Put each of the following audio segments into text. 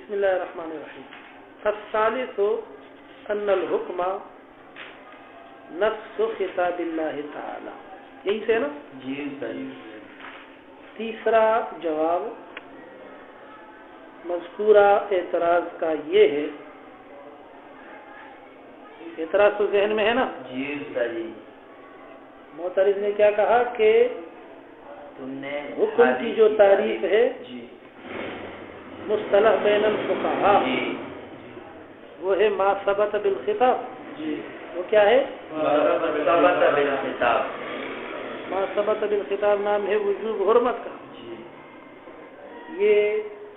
بسم اللہ الرحمن الرحیم. الثالث ان الحکم نفس خطاب اللہ تعالی. یہی سے نا جی سر. تیسرا جواب مذکورہ اعتراض کا یہ ہے. اعتراض تو ذہن میں ہے نا؟ جی سر. جی معترض نے کیا کہا کہ تم نے حکم کی جو تعریف ہے جی مصطلح بین الفقہاء جی وہ ہے ما ثبت بالخطاب. جی وہ کیا ہے؟ ثبت بالخطاب. ما ثبت بالخطاب نام ہے وجوب حرمت کا. جی یہ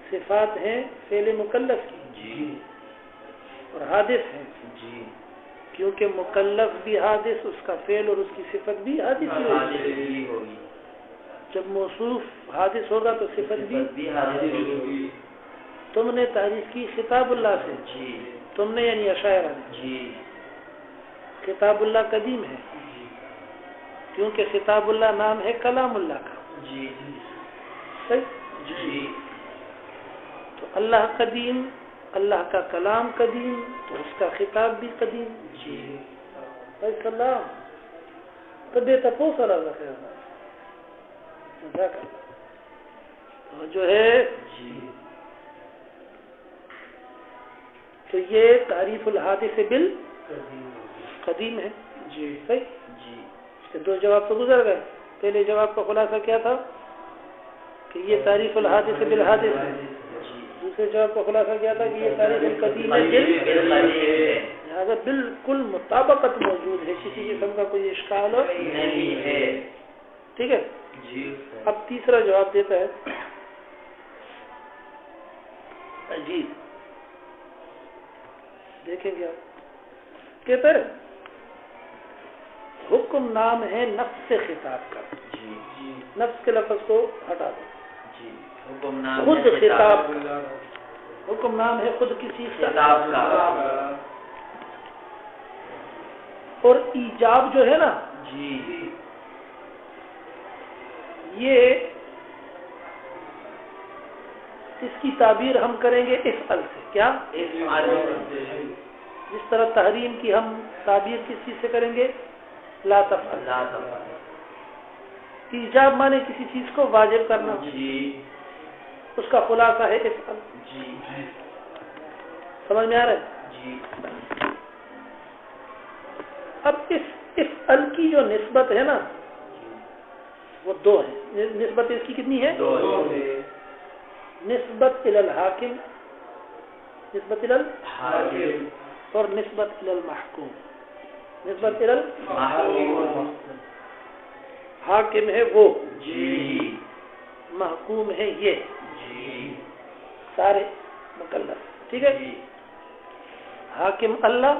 صفات ہیں فعل مکلف کی جی اور حادث ہیں، جی کیونکہ مکلف بھی حادث، اس کا فعل اور اس کی صفت بھی حادث ہی ہوگی. ہوگی. جب موصوف حادث ہوگا تو صفت بھی. حادث ہوگی. تم نے تعریف کی خطاب اللہ سے. جی تم نے یعنی اشاعرہ نے. جی خطاب اللہ قدیم ہے کیونکہ خطاب اللہ نام ہے کلام اللہ کا. جی صحیح؟ جی تو اللہ قدیم، اللہ کا کلام قدیم، تو اس کا خطاب بھی قدیم. جی سلام تو بے تپو سر جو ہے جی تو یہ تعریف الحادث بالقدیم ہے. جی صحیح. جی اس کے دو جواب تو گزر گئے. پہلے جواب کا خلاصہ کیا تھا کہ یہ تعریف الحادث بالحادث ہے. دوسرے جواب کا خلاصہ کیا تھا کہ یہ تعریف القدیم ہے لہذا بالکل مطابقت موجود ہے، کسی قسم کا کوئی اشکال نہیں ہے. ٹھیک ہے. جی اب تیسرا جواب دیتا ہے جی دیکھیں گے آپ. کہتا ہے حکم نام ہے نفس خطاب کا. جی جی نفس کے لفظ کو ہٹا دو. جی حکم نام خود ہے خطاب کا. حکم نام ہے خود کسی خطاب کا. اور ایجاب جو ہے نا جی یہ اس کی تعبیر ہم کریں گے افعل سے. کیا؟ جس طرح تحریم کی ہم تعبیر کس چیز سے کریں گے؟ لا تفعل. ایجاب مانے کسی چیز کو واجب کرنا. جی اس کا خلاصہ ہے افعل. جی سمجھ میں آ رہا ہے؟ جی اب اس افعل کی جو نسبت ہے نا وہ دو ہے. نسبت اس کی کتنی ہے؟ نسبت الی الحاکم، نسبت الی حاکم اور نسبت الی المحکوم. نسبت الی حاکم ہے وہ، جی محکوم ہے یہ، جی سارے مکلف. ٹھیک ہے. حاکم اللہ،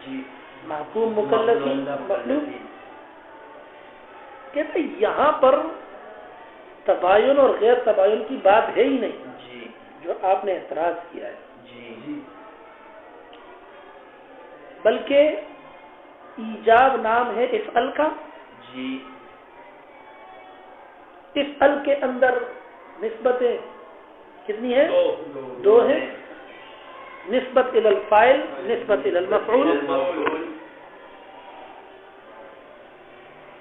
جی محکوم مکلفین مخلوق. کہتے یہاں پر تباین اور غیر تباین کی بات ہے ہی نہیں جی جو آپ نے اعتراض کیا ہے، جی بلکہ ایجاب نام ہے افعل کا. جی افعل کے اندر نسبتیں کتنی ہیں؟ دو ہیں. نسبت الی الفاعل، نسبت الی المفعول.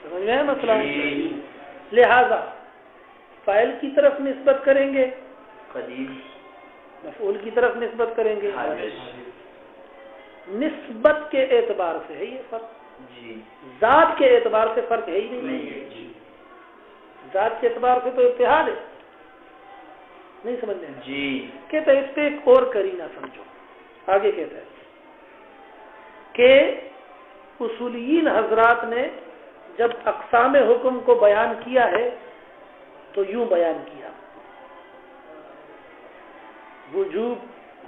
سمجھ میں ہے مسئلہ؟ لہذا فاعل کی طرف نسبت کریں گے، قدیم، مفعول کی طرف نسبت کریں گے. حادث. نسبت کے اعتبار سے ہے یہ فرق. جی ذات کے اعتبار سے فرق ہے ہی نہیں. جی ذات کے اعتبار سے تو اتحاد ہے. نہیں سمجھنے میں؟ جی کہتا ہے اس پہ ایک اور کرینہ سمجھو. آگے کہتا ہے کہ اصولیین حضرات نے جب اقسام حکم کو بیان کیا ہے تو یوں بیان کیا: وجوب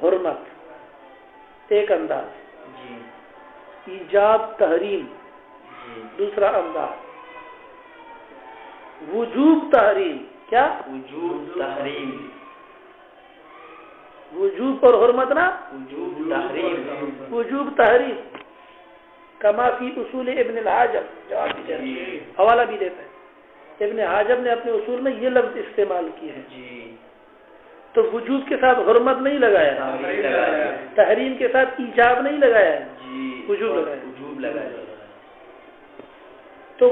حرمت ایک انداز، جی ایجاب تحریم جی دوسرا انداز، وجوب تحریم کیا؟ وجوب تحریم، وجوب اور حرمت نا وجوب تحریم. وجوب تحریم کما فی اصول ابن الحاجب. جواب دیجیے، جی حوالہ بھی دیتا ہے. ابن حاجب نے اپنے اصول میں یہ لفظ استعمال کیے ہیں. جی تو وجوب کے ساتھ حرمت نہیں لگایا، تحریم کے ساتھ ایجاب نہیں لگایا، وجوب لگایا۔ تو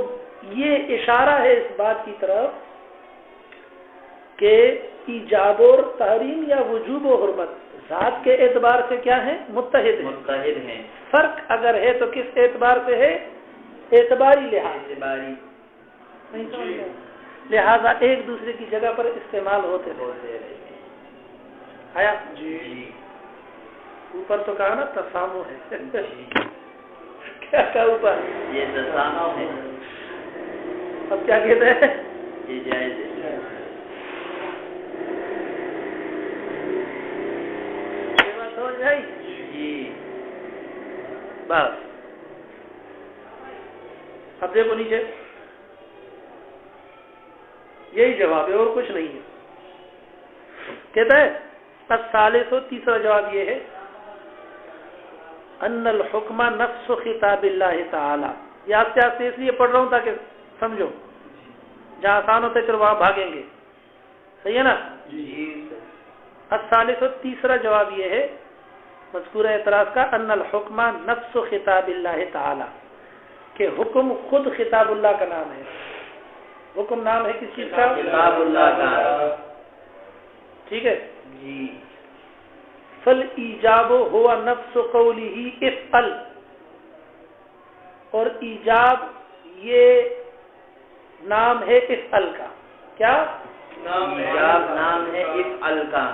یہ اشارہ ہے اس بات کی طرف کہ ایجاب اور تحریم یا وجوب و حرمت ذات کے اعتبار سے کیا ہے؟ متحد ہیں۔ فرق اگر ہے تو کس اعتبار سے ہے؟ اعتباری لحاظ، لہذا ایک دوسرے کی جگہ پر استعمال ہوتے رہتے۔ آیا جی؟ اوپر تو کہا نا تسامو ہے، کیا کہا اوپر؟ یہ تسامو ہے۔ اب کیا کہتے ہیں؟ یہ جائز ہے۔ یہ بات سمجھ میں آئی؟ جی بس اب دیکھو نیچے، یہی جواب ہے اور کچھ نہیں ہے۔ کہتا ہے الثالث، تیسرا جواب یہ ہے ان الحکم نفس خطاب اللہ تعالی۔ یہ آستے آستے اس لیے پڑھ رہا ہوں تاکہ سمجھو، جہاں آسان ہوتا ہے پھر وہاں بھاگیں گے، صحیح ہے نا؟ الثالث، تیسرا جواب یہ ہے مذکورہ اعتراض کا، ان الحکم نفس خطاب اللہ تعالی، کہ حکم خود خطاب اللہ کا نام ہے۔ حکم نام ہے کس چیز کا؟ خطاب اللہ کا۔ ٹھیک ہے جی۔ فالایجاب ہوا نفس قولہ افعل، اور ایجاب یہ نام ہے افعل کا۔ کیا ایجاب نام ہے افعل کا۔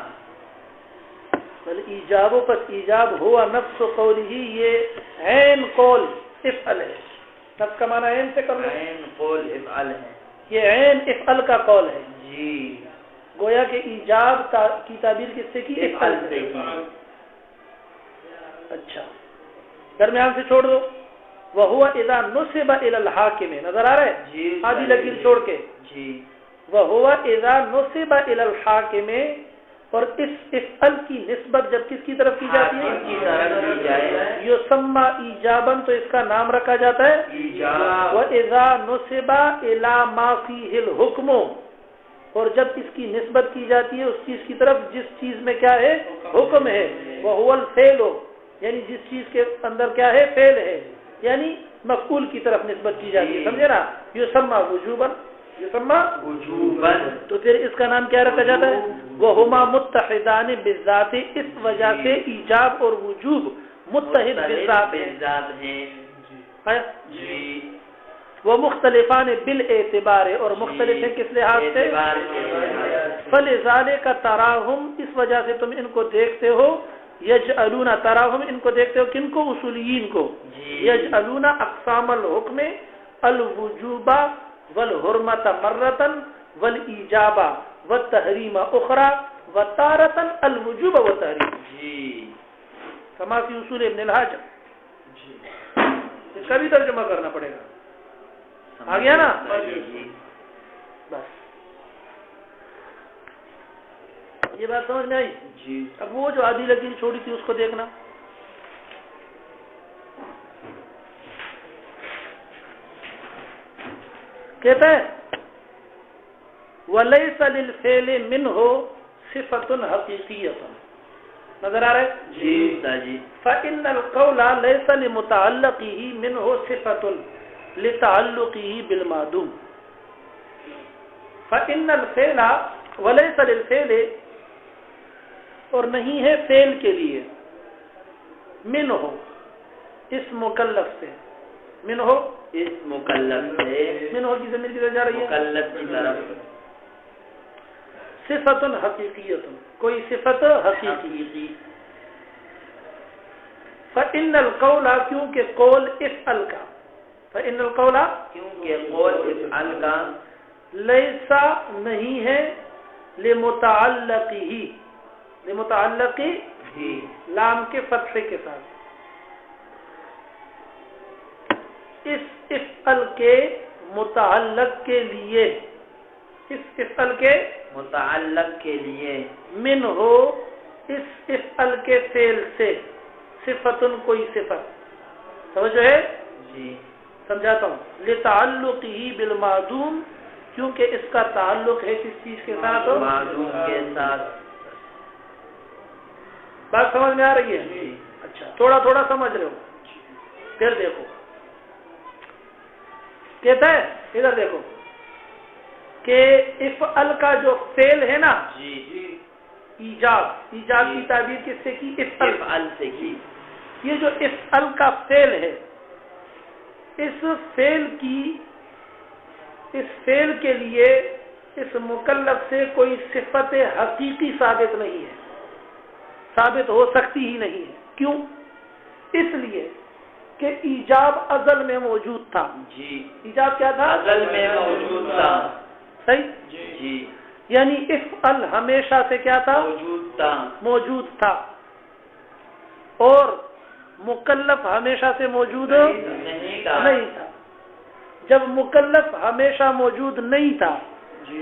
فالایجاب، پس ایجاب ہوا نفس قولہ، یہ عین قول افعل ہے۔ نفس کا معنی عین سے کر لو، عین قول افعل ہے، یہ عین افعل کا قول ہے۔ جی گویا کہ ایجاب کی تعبیر کس سے کی؟ افعل سے۔ اچھا درمیان سے چھوڑ دو، وہو اذا نصب الى الحاکم، نظر آ رہا ہے؟ جی آدھی لکیر چھوڑ کے، جی۔ وہو اذا نصب الى الحاکم، اور اس افعل کی نسبت جب کس کی طرف کی جاتی ہے؟ حاکم کی طرف کی جائے، یسمى ایجابا، تو اس کا نام رکھا جاتا ہے ایجاب۔ واذا نصب الى ما فيه الحکم، اور جب اس کی نسبت کی جاتی ہے اس چیز کی طرف جس چیز میں کیا ہے؟ حکم ہے، وہو الفعل، یعنی جس چیز کے اندر کیا ہے؟ فعل ہے، یعنی مفعول کی طرف نسبت کی جاتی ہے، سمجھے نا؟ یسمى وجوبا، یسمى وجوبا، تو پھر اس کا نام کیا رکھا جاتا ہے؟ وہما متحدان بالذات، اس وجہ سے ایجاب اور وجوب متحد بالذات ہیں۔ جی۔ وہ مختلفان بالاعتبار، اور مختلف ہیں کس لحاظ سے؟ فلذالک تراہم، اس وجہ سے تم ان کو دیکھتے ہو، یجعلون، تراہم ان کو دیکھتے ہو، کن کو؟ اصولیین کو۔ یجعلون اقسام الحکم الوجوب والحرمت مرۃ والایجاب والتحریم اخرى وتارۃ الوجوب والتحریم، جی کما فی اصول ابن الحاجب۔ اس کا بھی ترجمہ کرنا پڑے گا، آ گیا نا؟ بس یہ بات سمجھ میں آئی؟ جی۔ اب وہ جو آدھی لکیر چھوڑی تھی اس کو دیکھنا، کہتا ہے وَلَيْسَ لِلْفِعْلِ مِنْهُ صِفَةٌ حَقِيقِيَّةٌ، نظر آ رہا ہے؟ جی جی۔ فَإِنَّ الْقَوْلَ لَيْسَ لِمُتَعَلِّقِهِ مِنْهُ صِفَةٌ لِتَعَلُّقِهِ بِالْمَعْدُومِ، فَإِنَّ الْفِعْلَ وَلَيْسَ لِلْفِعْلِ، اور نہیں ہے فعل کے لیے، منہ اس مکلف سے، منہ اس مکلف سے، منہ کی ضمیر کی طرف جا رہی ہے، مکلف کی طرف، صفت حقیقیت، کوئی صفت حقیقی۔ فإن القول، کیونکہ قول افعل کا، فإن القول، کیونکہ قول افعل کا، لیسا نہیں ہے، لمتعلقی، لمتعلقی لام کے فتحے کے ساتھ، اس افعل کے متعلق کے لیے، اس افعل کے متعلق کے لیے، من ہو اس افعل کے فعل سے، صفتن کوئی صفت، سمجھو ہے؟ جی سمجھاتا ہوں، لتعلقہ بالمعدوم، کیونکہ اس کا تعلق ہے کس چیز کے ساتھ؟ معدوم کے ساتھ، بات سمجھ میں آ رہی ہے؟ اچھا تھوڑا تھوڑا سمجھ رہے ہو؟ پھر دیکھو کہتا ہے ادھر دیکھو کہ افعل کا جو فعل ہے نا ایجاب کی تعبیر کس سے کی؟ افعل سے کی. یہ جو افعل کا فعل ہے اس فعل کے لیے اس مکلف سے کوئی صفت حقیقی ثابت نہیں ہے، ثابت ہو سکتی ہی نہیں ہے. کیوں؟ اس لیے کہ ایجاب ازل میں موجود تھا. ایجاب کیا تھا؟ ازل میں موجود تھا. صحیح. یعنی افعل ہمیشہ سے کیا تھا؟ موجود تھا. اور مکلف ہمیشہ سے موجود نہیں تھا. جب مکلف ہمیشہ موجود نہیں تھا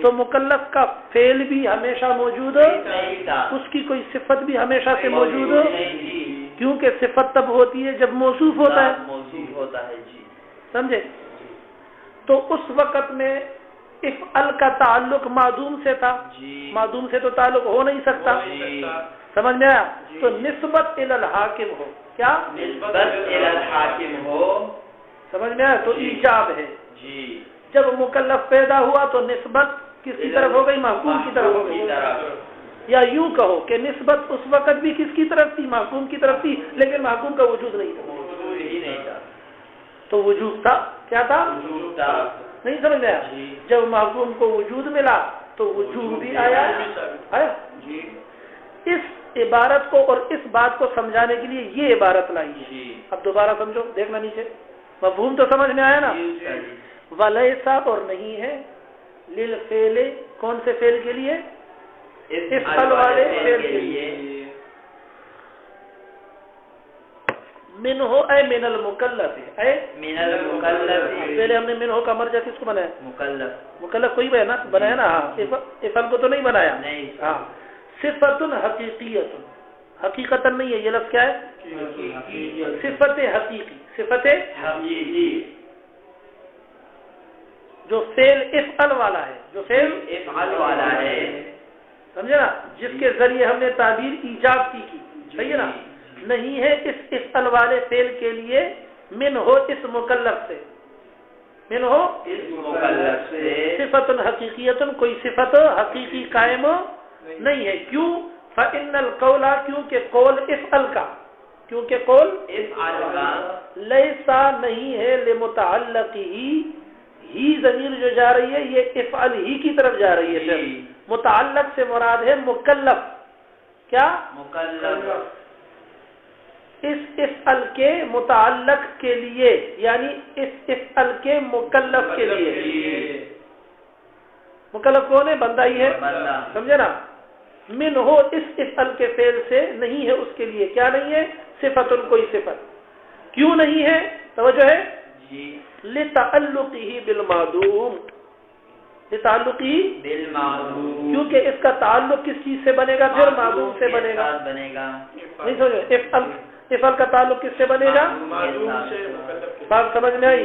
تو مکلف کا فعل بھی ہمیشہ موجود نہیں تھا، اس کی کوئی صفت بھی ہمیشہ سے موجود نہیں تھی، کیونکہ صفت تب ہوتی ہے جب موصوف ہوتا ہے. سمجھے؟ تو اس وقت میں افعل کا تعلق معدوم سے تھا. معدوم سے تو تعلق ہو نہیں سکتا. سمجھ میں آیا؟ تو نسبت الی الحاکم ہو. کیا؟ نسبت الی الحاکم ہو. سمجھ میں آیا؟ تو ایجاب ہے. جب مکلف پیدا ہوا تو نسبت کس کی طرف ہو گئی؟ محکوم کی طرف ہو گئی. یا یوں کہو کہ نسبت اس وقت بھی کس کی طرف تھی؟ محکوم کی طرف تھی، لیکن محکوم کا وجود نہیں تھا. تو وجود تھا. کیا تھا؟ نہیں سمجھ میں آیا؟ جب محکوم کو وجود ملا تو وجود بھی آیا. اس عبارت کو اور اس بات کو سمجھانے کے لیے یہ عبارت لائی ہے. اب دوبارہ سمجھو، دیکھنا نیچے. مفہوم تو سمجھ میں آیا نا؟ ولیسا اور نہیں ہے للفعل، کون سے فعل کے لیے؟ افعل والے فعل کے لیے. من ہو اے من المکلف ہے. اے من المکلف. پہلے ہم نے من ہو کا مرجع کس کو بنایا؟ مکلف. مکلف کوئی بنایا نا. ہاں افعل کو تو نہیں بنایا. ہاں صفت حقیقیت، حقیقتا نہیں ہے. یہ لفظ کیا ہے؟ صفت حقیقی. صفت حقیقی جو فعل افعل والا ہے، جو فعل افعل والا ہے. سمجھے نا؟ جس کے ذریعے ہم نے تعبیر ایجاب کی. صحیح ہے نا؟ نہیں ہے اس افعل والے فعل کے لیے من ہو اس مکلف سے. من ہو اس مکلف سے صفت حقیقیت، کوئی صفت حقیقی قائم نہیں ہے. کیوں؟ فإن القول، کیونکہ قول افعل کا، کیونکہ قول افعل کا لیسا نہیں ہے لمتعلق ہی ضمیر جو جا رہی ہے یہ افعل ہی کی طرف جا رہی ہے. متعلق سے مراد ہے مکلف. کیا؟ مکلف. اس افعل کے متعلق کے لیے، یعنی اس افعل کے مکلف کے لیے. مکلف کون ہے؟ بندہ ہی ہے. سمجھے نا؟ من ہو اس افعل کے فعل سے نہیں ہے اس کے لیے. کیا نہیں ہے؟ صفت، کوئی صفت. کیوں نہیں ہے؟ توجہ ہے. لتعلقه بالمعدوم. لتعلقه بالمعدوم، کیونکہ اس کا تعلق کس چیز سے بنے گا؟ پھر معدوم سے بنے گا. نہیں سمجھو؟ افعل کا تعلق کس سے بنے گا؟ معدوم سے. بات سمجھ میں آئی؟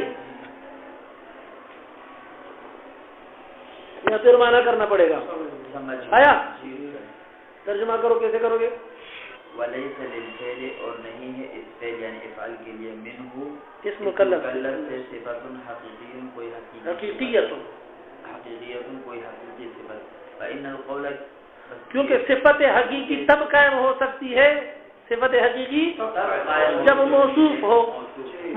یا پھر معنی کرنا پڑے گا؟ آیا؟ ترجمہ کرو. کیسے کرو گے؟ ولیس للفعل، اور نہیں ہے اس فعل یعنی افعال کے لیے منہ اس مکلف سے صفت حقیقی، کوئی حقیقیت کوئی حقیقی صفت. فإن القول، کیونکہ صفت حقیقی تب قائم ہو سکتی ہے، صفت حقیقی جب موصوف ہو.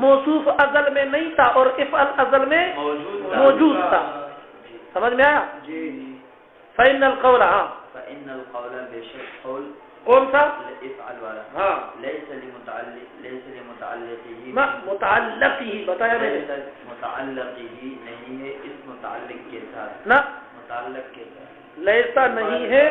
موصوف ازل میں نہیں تھا اور افعل ازل میں موجود تھا. سمجھ میں آیا؟ فإن القول، ہاں فإن القول بشک قول کون سا؟ افعل والا. ہاں لیس لمتعلقه، متعلق ہی بتایا میں نے. متعلق ہی نہیں ہے اس متعلق کے ساتھ. نہ متعلق کے ساتھ لیسا نہیں ہے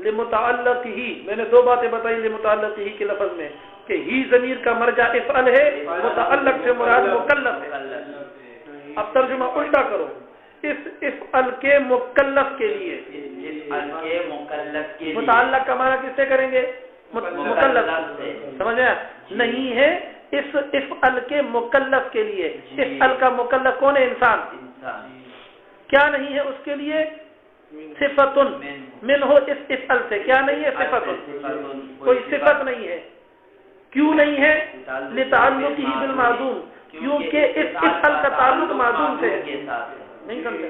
لمتعلق ہی. میں نے دو باتیں بتائی لمتعلق ہی کے لفظ میں کہ ہی ضمیر کا مرجع افعل ہے، متعلق سے مراد مکلف ہے. اب ترجمہ الٹا کرو. اس افعل کے مکلف کے لیے. مکلف کے متعلق کا معنی کس سے کریں گے؟ مکلف. سمجھ آیا؟ نہیں ہے اس افعل کے مکلف کے لیے. افعل کا مکلف کون ہے؟ انسان. کیا نہیں ہے اس کے لیے؟ صفت من ہو اس افعل سے کیا نہیں ہے؟ صفت، کوئی صفت نہیں ہے. کیوں نہیں ہے؟ لتعلقہ بالمعدوم، کیونکہ اس افعل کا تعلق معدوم سے ہے. نہیں سمجھا؟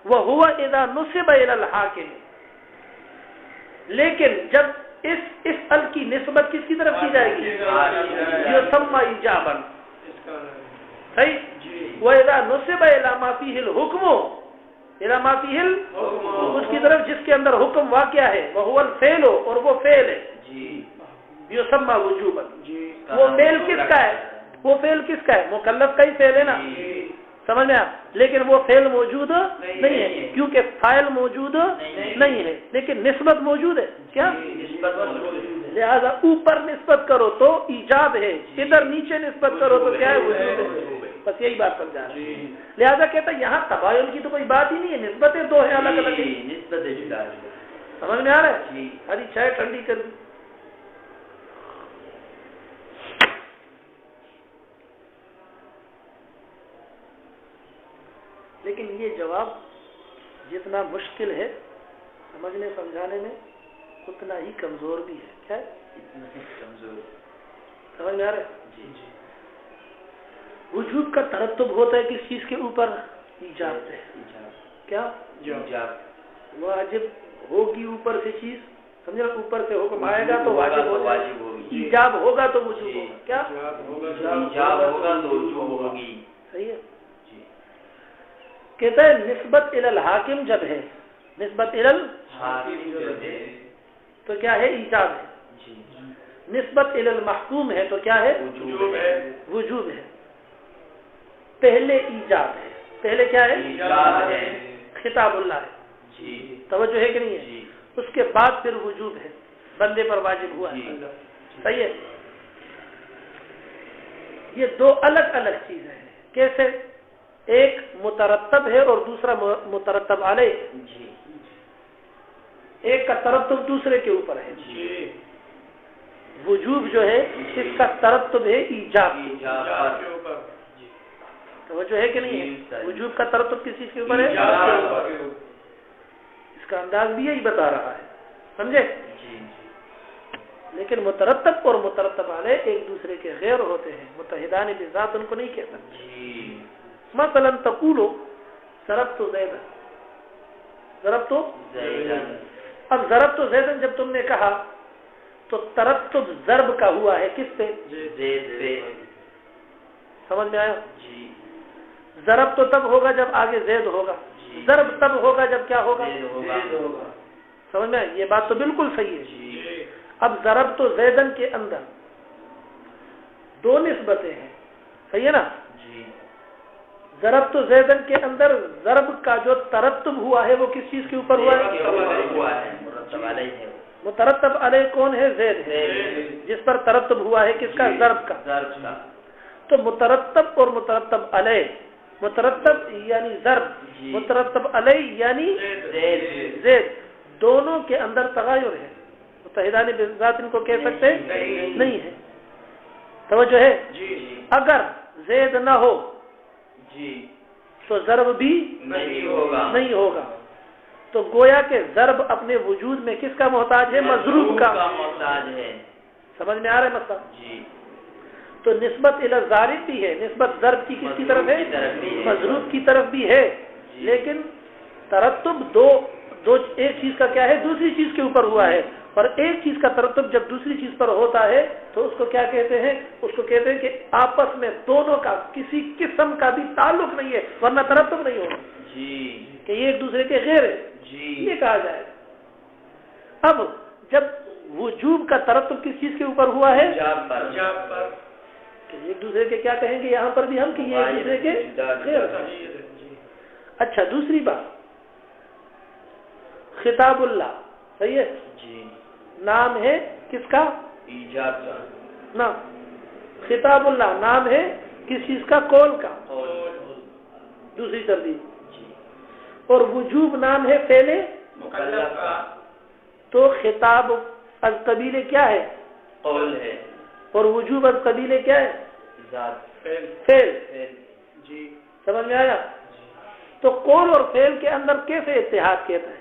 وَهُوَ إِذَا نُسِبَ إِلَى الْحَاكِمِ، لیکن جب اس افعل کی نسبت کس کی طرف کی جائے گی؟ یسمى ایجابا. صحیح. وَإِذَا نُسِبَ إِلَى مَا فِيهِ الْحُكْمُ، إِلَى مَا فِيهِ اس کی طرف جس کے اندر حکم واقع ہے، وَهُوَ الْفِعْلُ، اور وہ فعل ہے، یسمى وجوبا. وہ فعل کس کا ہے؟ وہ فعل کس کا ہے؟ مکلف کا ہی فعل ہے نا. سمجھ میں آپ؟ لیکن وہ فعل موجود نہیں ہے کیونکہ فاعل موجود نہیں ہے، لیکن نسبت موجود ہے. کیا؟ لہذا اوپر نسبت کرو تو ایجاب ہے، ادھر نیچے نسبت کرو تو کیا ہے؟ وجود ہے. بس یہی بات سمجھا. لہذا کہتا ہے یہاں تباین کی تو کوئی بات ہی نہیں ہے، نسبتیں دو ہیں الگ الگ. سمجھ میں آ رہا ہے؟ ہری چائے ٹھنڈی کر دی. لیکن یہ جواب جتنا مشکل ہے سمجھنے سمجھانے میں اتنا ہی کمزور بھی ہے. کیا ہے؟ سمجھ میں آ رہا ہے؟ وجوب کا ترتب ہوتا ہے کس چیز کے اوپر؟ ایجاب سے. کیا؟ واجب ہوگی اوپر سے چیز، سمجھا؟ اوپر سے حکم آئے گا تو واجب ہوگی، ایجاب ہوگا تو وجوب ہوگا. کیا؟ ایجاب ہوگا تو وجوب ہوگی. صحیح ہے. کہتا ہے نسبت الی الحاکم جب ہے، نسبت الی تو کیا ہے؟ ایجاب ہے. نسبت الی المحکوم ہے تو کیا ہے؟ وجوب ہے. پہلے ایجاب ہے، پہلے کیا ہے؟ خطاب اللہ ہے. توجہ ہے کہ نہیں ہے؟ اس کے بعد پھر وجوب ہے، بندے پر واجب ہوا ہے. صحیح ہے. یہ دو الگ الگ چیزیں ہیں. کیسے؟ ایک مترتب ہے اور دوسرا مترتب علیہ. ایک کا ترتب دوسرے کے اوپر ہے. وجوب جو ہے اس کا ترتب ہے ایجاب کے اوپر. توجہ ہے کہ نہیں ہے؟ وجوب کا ترتب کس چیز کے اوپر ہے؟ اس کا انداز بھی یہی بتا رہا ہے. سمجھے؟ لیکن مترتب اور مترتب علیہ ایک دوسرے کے غیر ہوتے ہیں. متحدان بذات ان کو نہیں کہتا. مثلا تقولو ضربت زیدن، ضربت زیدن. اب ضربت زیدن جب تم نے کہا تو ترتب ضرب کا ہوا ہے کس سے؟ زید سے. سمجھ میں آیا؟ ضرب تو تب ہوگا جب آگے زید ہوگا، ضرب تب ہوگا جب کیا ہوگا؟ سمجھ میں آیا؟ یہ بات تو بالکل صحیح ہے. اب ضرب تو زیدن کے اندر دو نسبتیں ہیں. صحیح ہے نا؟ ضرب تو زیدن کے اندر ضرب کا جو ترتب ہوا ہے وہ کس چیز کے اوپر ہوا ہے؟ مترتب علیہ کون ہے؟ زید ہے، جس پر ترتب ہوا ہے کس کا؟ ضرب کا. تو مترتب اور مترتب علیہ، مترتب یعنی ضرب، مترتب علیہ یعنی زید، دونوں کے اندر تغیر ہے. متحدان بذات ان کو کہہ سکتے نہیں ہے. توجہ ہے؟ اگر زید نہ ہو تو ضرب بھی نہیں ہوگا. تو گویا کہ ضرب اپنے وجود میں کس کا محتاج ہے؟ مضروب کا محتاج ہے. سمجھ میں آ رہا ہے مسئلہ؟ تو نسبت الی ضارب بھی ہے، نسبت ضرب کی کس کی طرف ہے؟ مضروب کی طرف بھی ہے. لیکن ترتب دو ایک چیز کا کیا ہے؟ دوسری چیز کے اوپر ہوا ہے. اور ایک چیز کا ترتب جب دوسری چیز پر ہوتا ہے تو اس کو کیا کہتے ہیں؟ اس کو کہتے ہیں کہ آپس میں دونوں کا کسی قسم کا بھی تعلق نہیں ہے، ورنہ ترتب نہیں ہوگا کہ یہ ایک دوسرے کے غیر ہے. یہ کہا جائے. اب جب وجوب کا ترتب کس چیز کے اوپر ہوا ہے؟ کہ ایک دوسرے کے کیا کہیں گے یہاں پر بھی ہم کہ یہ ایک دوسرے کے غیر. اچھا دوسری بات، خطاب اللہ. صحیح ہے؟ نام ہے کس کا؟ ایجاب کا. نہ خطاب اللہ نام ہے کس چیز کا؟ قول کا. دوسری ترتیب. اور وجوب نام ہے فعل مکلف کا. تو خطاب از قبیلے کیا ہے؟ قول ہے. اور وجوب از قبیلے کیا ہے؟ ذات، فعل. سمجھ میں آیا؟ تو قول اور فعل کے اندر کیسے اتحاد کہتا ہے؟